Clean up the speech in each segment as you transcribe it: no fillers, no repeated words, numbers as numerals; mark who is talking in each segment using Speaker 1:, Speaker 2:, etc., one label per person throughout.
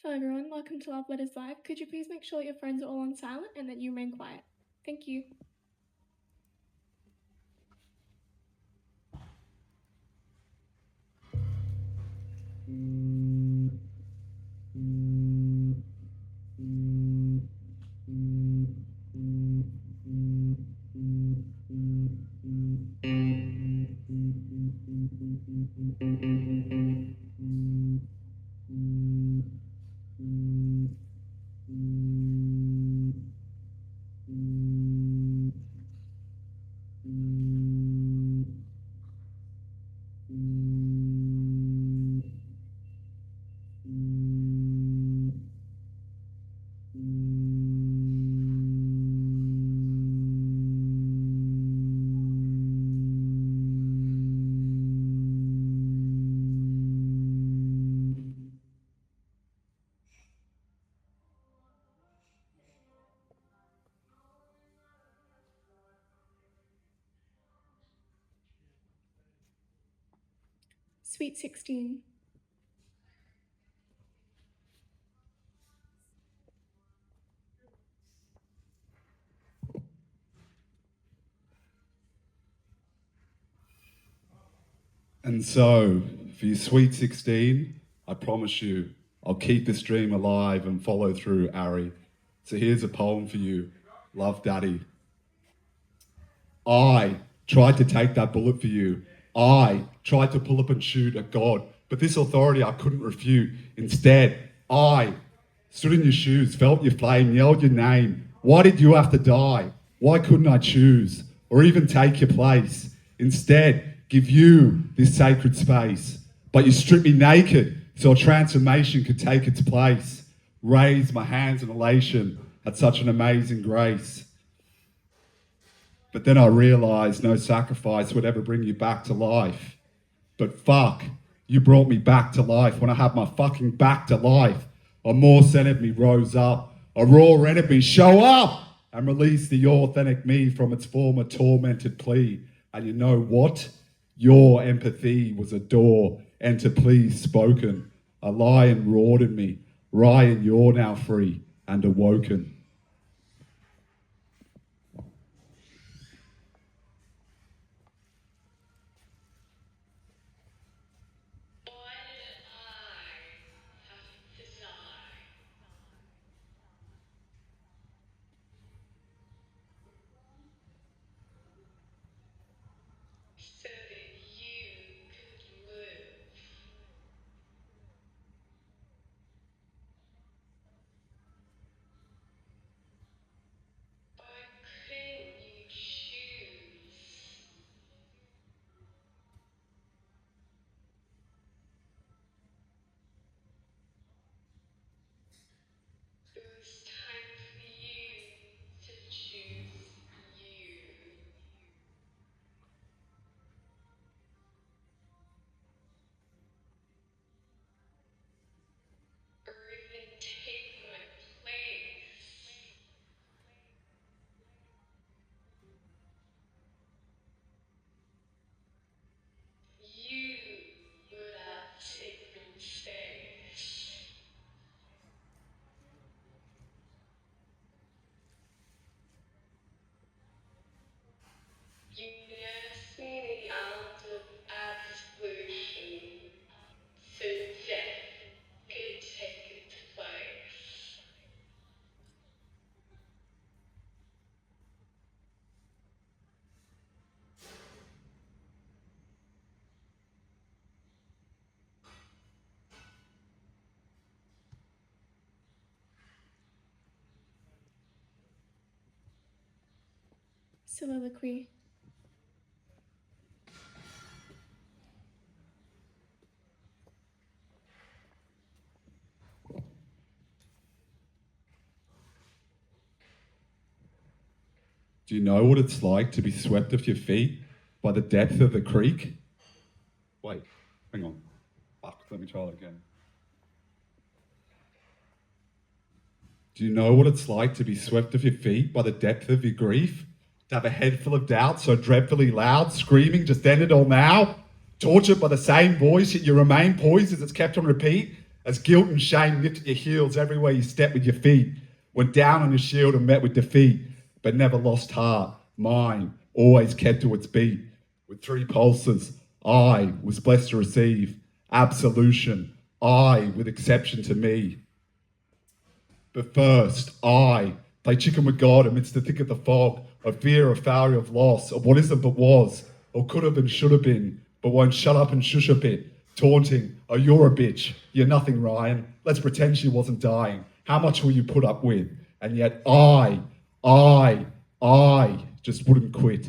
Speaker 1: Hello everyone, welcome to Love Letters Live. Could you please make sure that your phones are all on silent and that you remain quiet? Thank you. Sweet 16.
Speaker 2: And so, for your sweet 16, I promise you, I'll keep this dream alive and follow through, Ari. So here's a poem for you. Love, Daddy. I tried to take that bullet for you. I tried to pull up and shoot at God, but this authority I couldn't refute. Instead, I stood in your shoes, felt your flame, yelled your name. Why did you have to die? Why couldn't I choose or even take your place? Instead, give you this sacred space. But you stripped me naked so a transformation could take its place. Raised my hands in elation at such an amazing grace. But then I realized no sacrifice would ever bring you back to life. But fuck, you brought me back to life when I had my fucking back to life. A Morse enemy rose up, a raw enemy, show up and release the authentic me from its former tormented plea. And you know what? Your empathy was a door, enter please spoken. A lion roared in me, Ryan, you're now free and awoken.
Speaker 3: So that you could live. Why couldn't you choose? It was time for you to choose you. Or even take my place. You would have taken space. You nursed me out of absolution so death could take its place.
Speaker 1: Soliloquy.
Speaker 2: Do you know what it's like to be swept off your feet by the depth of the creek? Wait, hang on. Fuck, let me try that again. Do you know what it's like to be swept off your feet by the depth of your grief? To have a head full of doubt so dreadfully loud, screaming, just end it all now? Tortured by the same voice, yet you remain poised as it's kept on repeat? As guilt and shame nipped at your heels everywhere you stepped with your feet. Went down on your shield and met with defeat, but never lost heart. Mine always kept to its beat. With 3 pulses, I was blessed to receive absolution. I with exception to me. But first, I play chicken with God amidst the thick of the fog, of fear, of failure, of loss, of what isn't but was, or could have and should have been, but won't shut up and shush a bit, taunting, oh, you're a bitch, you're nothing, Ryan, let's pretend she wasn't dying, how much will you put up with? And yet I just wouldn't quit.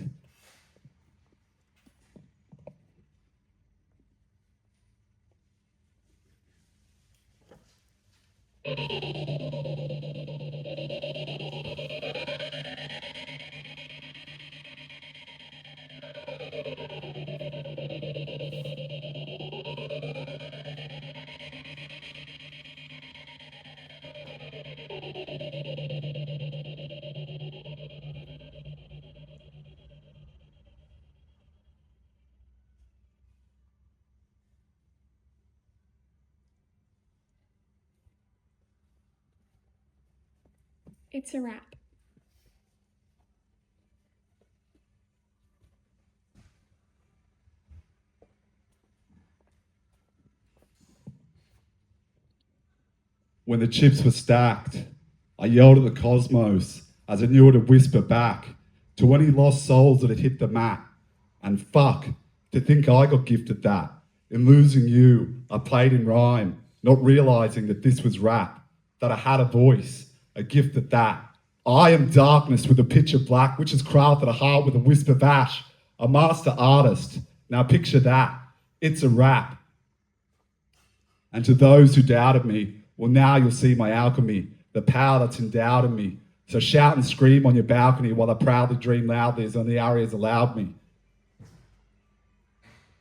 Speaker 1: It's a wrap.
Speaker 2: When the chips were stacked, I yelled at the cosmos as I knew it would whisper back to any lost souls that had hit the mat. And fuck, to think I got gifted that. In losing you, I played in rhyme, not realizing that this was rap, that I had a voice, a gift at that. I am darkness with a pitch of black, which has crafted a heart with a wisp of ash. A master artist. Now picture that. It's a rap. And to those who doubted me, well, now you'll see my alchemy, the power that's endowed in me. So shout and scream on your balcony while I proudly dream loudly as only arias allowed me.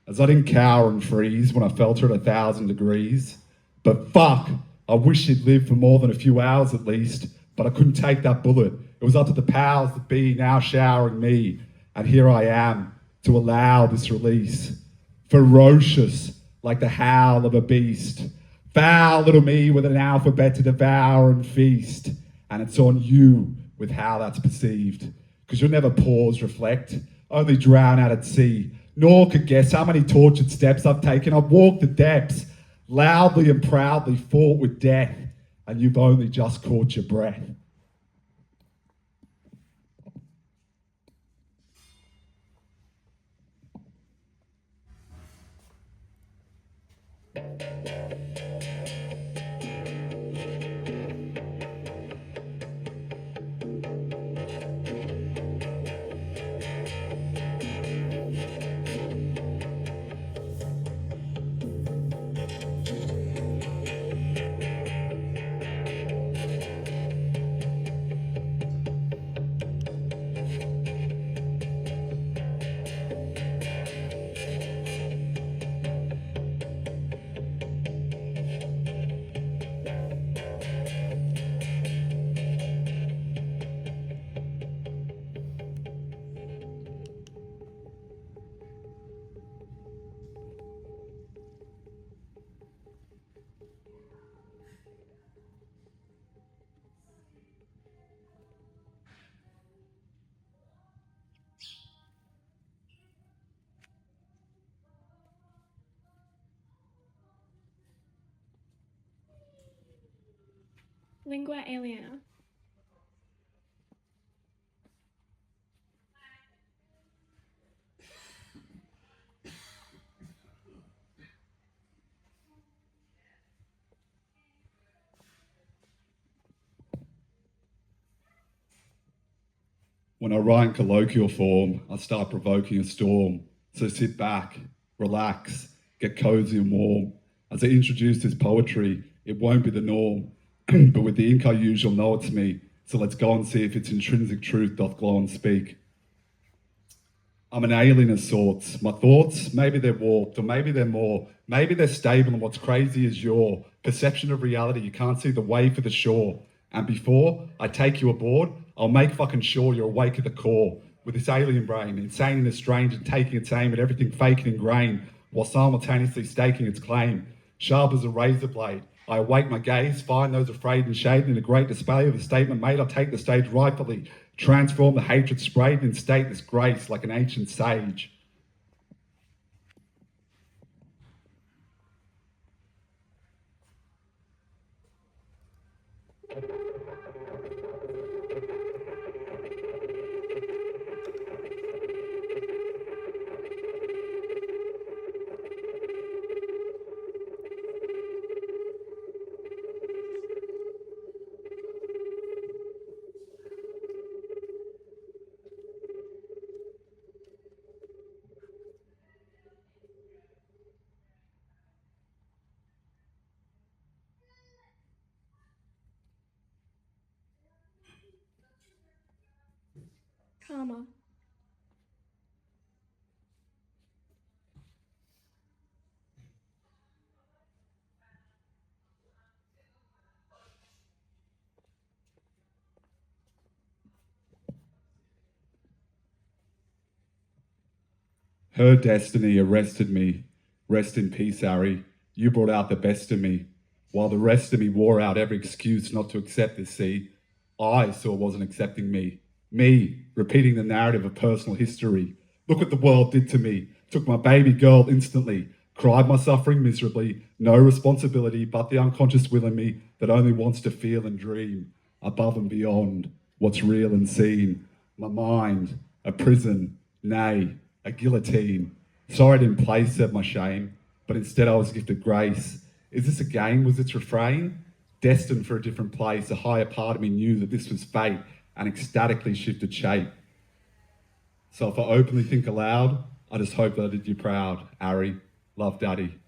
Speaker 2: As I didn't cower and freeze when I felt her at 1,000 degrees. But fuck, I wish she'd lived for more than a few hours at least, but I couldn't take that bullet. It was up to the powers that be now showering me. And here I am to allow this release. Ferocious, like the howl of a beast. Foul little me with an alphabet to devour and feast. And it's on you with how that's perceived. Because you'll never pause, reflect, only drown out at sea. Nor could guess how many tortured steps I've taken. I've walked the depths, loudly and proudly fought with death. And you've only just caught your breath.
Speaker 1: Lingua aliena.
Speaker 2: When I write in colloquial form, I start provoking a storm. So sit back, relax, get cozy and warm. As I introduce this poetry, it won't be the norm. But with the ink I use, you'll know it's me. So let's go and see if its intrinsic truth doth glow and speak. I'm an alien of sorts. My thoughts, maybe they're warped, or maybe they're more. Maybe they're stable, and what's crazy is your perception of reality. You can't see the way for the shore. And before I take you aboard, I'll make fucking sure you're awake at the core. With this alien brain, insane and strange, and taking its aim at everything fake and ingrained, while simultaneously staking its claim. Sharp as a razor blade, I awake my gaze, find those afraid and shade in a great display of the statement made. I take the stage rightfully, transform the hatred sprayed, and instate this grace like an ancient sage.
Speaker 1: Karma.
Speaker 2: Her destiny arrested me. Rest in peace, Ari. You brought out the best in me. While the rest of me wore out every excuse not to accept this sea, I saw wasn't accepting me. Me, repeating the narrative of personal history. Look what the world did to me. Took my baby girl instantly. Cried my suffering miserably. No responsibility but the unconscious will in me that only wants to feel and dream. Above and beyond what's real and seen. My mind, a prison, nay, a guillotine. Sorry I didn't place said my shame, but instead I was gifted grace. Is this a game? Was its refrain? Destined for a different place, a higher part of me knew that this was fate and ecstatically shifted shape. So if I openly think aloud, I just hope that I did you proud, Ari. Love, Daddy.